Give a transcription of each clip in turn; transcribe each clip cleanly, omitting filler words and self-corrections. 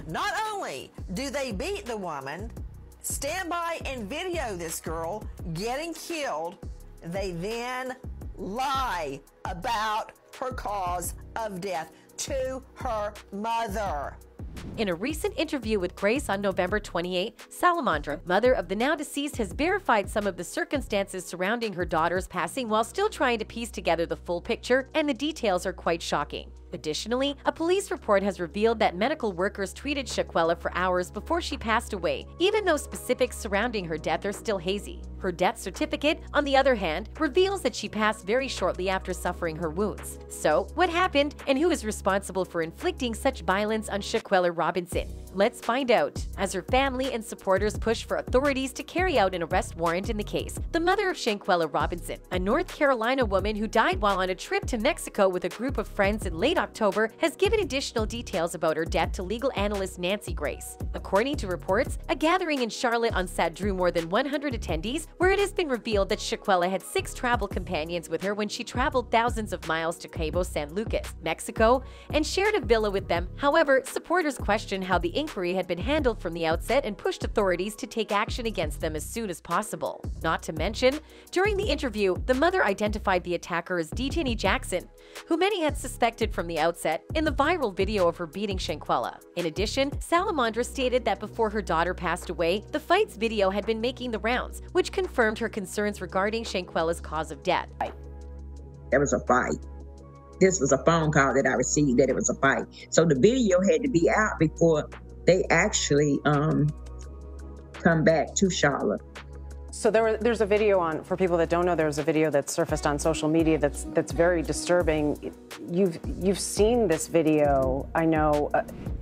Not only do they beat the woman, stand by and video this girl getting killed, they then lie about her cause of death to her mother. In a recent interview with Grace on November 28, Salamondra, mother of the now deceased, has verified some of the circumstances surrounding her daughter's passing while still trying to piece together the full picture, and the details are quite shocking. Additionally, a police report has revealed that medical workers treated Shaquella for hours before she passed away, even though specifics surrounding her death are still hazy. Her death certificate, on the other hand, reveals that she passed very shortly after suffering her wounds. So, what happened, and who is responsible for inflicting such violence on Shaquella Robinson? Let's find out. As her family and supporters push for authorities to carry out an arrest warrant in the case, the mother of Shanquella Robinson, a North Carolina woman who died while on a trip to Mexico with a group of friends in late October, has given additional details about her death to legal analyst Nancy Grace. According to reports, a gathering in Charlotte on Sat drew more than 100 attendees, where it has been revealed that Shaquella had 6 travel companions with her when she traveled thousands of miles to Cabo San Lucas, Mexico, and shared a villa with them. However, supporters question how the inquiry had been handled from the outset and pushed authorities to take action against them as soon as possible. Not to mention, during the interview, the mother identified the attacker as Detainee Jackson, who many had suspected from the outset in the viral video of her beating Shanquella. In addition, Salamondra stated that before her daughter passed away, the fight's video had been making the rounds, which confirmed her concerns regarding Shanquella's cause of death. There was a fight. This was a phone call that I received that it was a fight. So the video had to be out before they actually come back to Charlotte. So there's a video on, for people that don't know, there's a video that surfaced on social media that's very disturbing. You've seen this video, I know.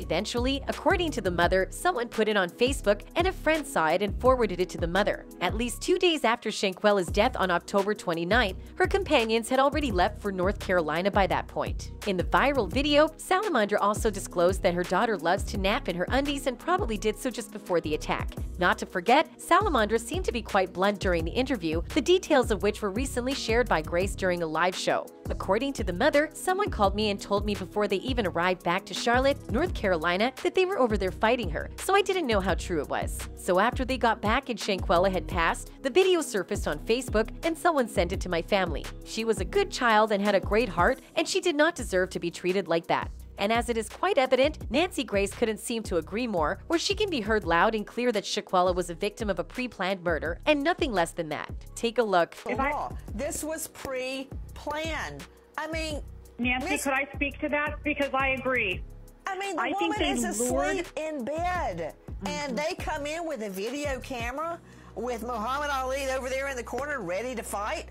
Eventually, according to the mother, someone put it on Facebook and a friend saw it and forwarded it to the mother. At least 2 days after Shanquella's death on October 29th, her companions had already left for North Carolina by that point. In the viral video, Salamondra also disclosed that her daughter loves to nap in her undies and probably did so just before the attack. Not to forget, Salamondra seemed to be quite blunt during the interview, the details of which were recently shared by Grace during a live show. According to the mother, someone called me and told me before they even arrived back to Charlotte, North Carolina, that they were over there fighting her, so I didn't know how true it was. So after they got back and Shanquella had passed, the video surfaced on Facebook and someone sent it to my family. She was a good child and had a great heart, and she did not deserve to be treated like that. And as it is quite evident, Nancy Grace couldn't seem to agree more, where she can be heard loud and clear that Shaquella was a victim of a pre-planned murder and nothing less than that. Take a look. This was pre-planned. I mean, Nancy, could I speak to that? Because I agree. I mean, the woman is asleep in bed, and they come in with a video camera with Muhammad Ali over there in the corner ready to fight.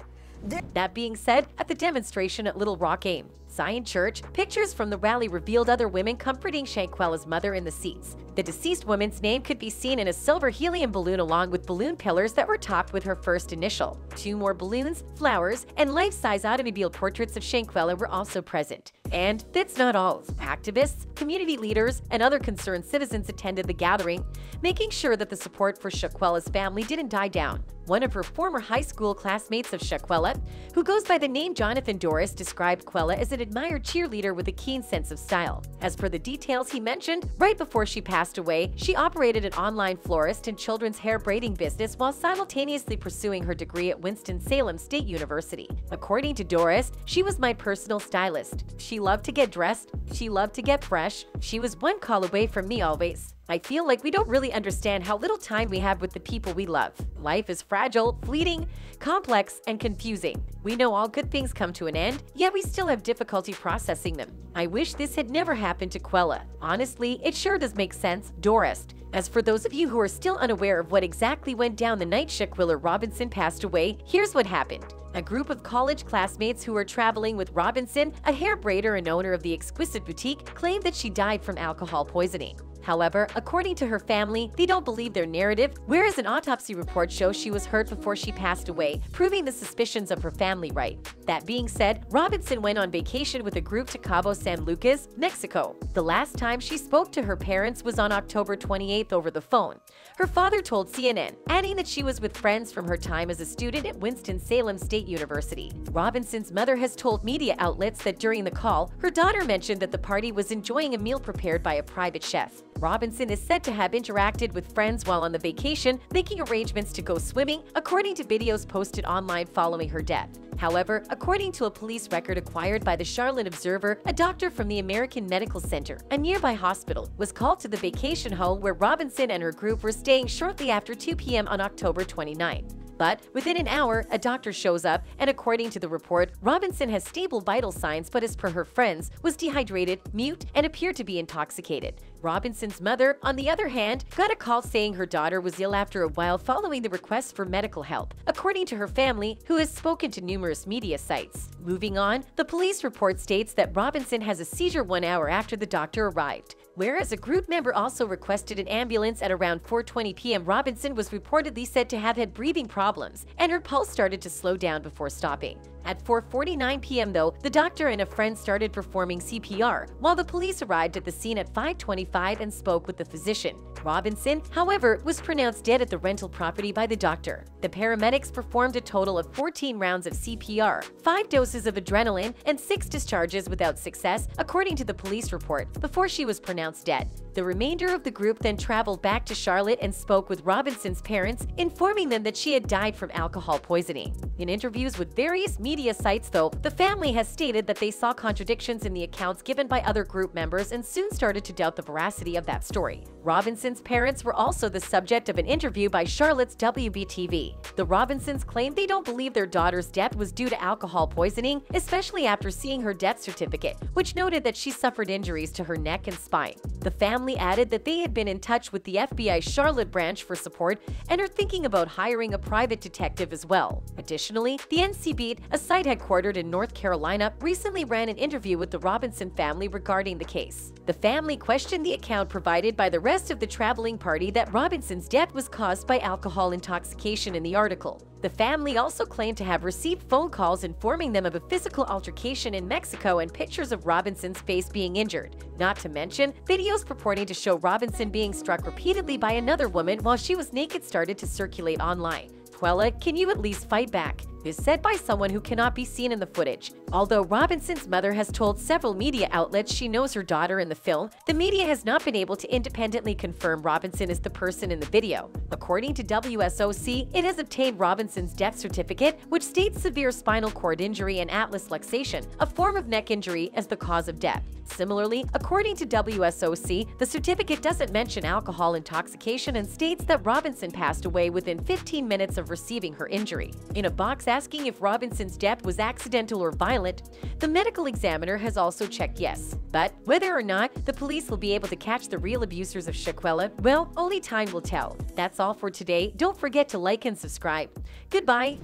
That being said, at the demonstration at Little Rock Aim, Zion Church, pictures from the rally revealed other women comforting Shanquella's mother in the seats. The deceased woman's name could be seen in a silver helium balloon along with balloon pillars that were topped with her first initial. 2 more balloons, flowers, and life-size automobile portraits of Shanquella were also present. And that's not all. Activists, community leaders, and other concerned citizens attended the gathering, making sure that the support for Shaquella's family didn't die down. One of her former high school classmates of Shaquella, who goes by the name Jonathan Doris, described Quella as an admired cheerleader with a keen sense of style. As for the details he mentioned, right before she passed away, she operated an online florist and children's hair braiding business while simultaneously pursuing her degree at Winston-Salem State University. According to Doris, she was my personal stylist. She loved to get dressed. She loved to get fresh. She was one call away from me always. I feel like we don't really understand how little time we have with the people we love. Life is fragile, fleeting, complex, and confusing. We know all good things come to an end, yet we still have difficulty processing them. I wish this had never happened to Quella. Honestly, it sure does make sense, Doris. As for those of you who are still unaware of what exactly went down the night Shaquella Robinson passed away, here's what happened. A group of college classmates who were traveling with Robinson, a hair braider and owner of the Exquisite Boutique, claimed that she died from alcohol poisoning. However, according to her family, they don't believe their narrative, whereas an autopsy report shows she was hurt before she passed away, proving the suspicions of her family right. That being said, Robinson went on vacation with a group to Cabo San Lucas, Mexico. The last time she spoke to her parents was on October 28th over the phone. Her father told CNN, adding that she was with friends from her time as a student at Winston-Salem State University. Robinson's mother has told media outlets that during the call, her daughter mentioned that the party was enjoying a meal prepared by a private chef. Robinson is said to have interacted with friends while on the vacation, making arrangements to go swimming, according to videos posted online following her death. However, according to a police record acquired by the Charlotte Observer, a doctor from the American Medical Center, a nearby hospital, was called to the vacation home where Robinson and her group were staying shortly after 2 p.m. on October 29. But within an hour, a doctor shows up, and according to the report, Robinson has stable vital signs, but as per her friends, was dehydrated, mute, and appeared to be intoxicated. Robinson's mother, on the other hand, got a call saying her daughter was ill after a while following the request for medical help, according to her family, who has spoken to numerous media sites. Moving on, the police report states that Robinson has a seizure 1 hour after the doctor arrived. Whereas a group member also requested an ambulance at around 4:20 p.m., Robinson was reportedly said to have had breathing problems, and her pulse started to slow down before stopping. At 4:49 p.m. though, the doctor and a friend started performing CPR, while the police arrived at the scene at 5:25 and spoke with the physician. Robinson, however, was pronounced dead at the rental property by the doctor. The paramedics performed a total of 14 rounds of CPR, 5 doses of adrenaline, and 6 discharges without success, according to the police report, before she was pronounced dead. The remainder of the group then traveled back to Charlotte and spoke with Robinson's parents, informing them that she had died from alcohol poisoning. In interviews with various media sites, though, the family has stated that they saw contradictions in the accounts given by other group members and soon started to doubt the veracity of that story. Robinson's parents were also the subject of an interview by Charlotte's WBTV. The Robinsons claimed they don't believe their daughter's death was due to alcohol poisoning, especially after seeing her death certificate, which noted that she suffered injuries to her neck and spine. The family added that they had been in touch with the FBI Charlotte branch for support and are thinking about hiring a private detective as well. Additionally, the NC Beat, a site headquartered in North Carolina, recently ran an interview with the Robinson family regarding the case. The family questioned the account provided by the rest of the traveling party that Robinson's death was caused by alcohol intoxication in the article. The family also claimed to have received phone calls informing them of a physical altercation in Mexico and pictures of Robinson's face being injured. Not to mention, videos purporting to show Robinson being struck repeatedly by another woman while she was naked started to circulate online. Shanquella, can you at least fight back? Is said by someone who cannot be seen in the footage. Although Robinson's mother has told several media outlets she knows her daughter in the film, the media has not been able to independently confirm Robinson is the person in the video. According to WSOC, it has obtained Robinson's death certificate, which states severe spinal cord injury and atlas luxation, a form of neck injury, as the cause of death. Similarly, according to WSOC, the certificate doesn't mention alcohol intoxication and states that Robinson passed away within 15 minutes of receiving her injury. In a box asking if Robinson's death was accidental or violent, the medical examiner has also checked yes. But whether or not the police will be able to catch the real abusers of Shaquella, well, only time will tell. That's all for today. Don't forget to like and subscribe. Goodbye!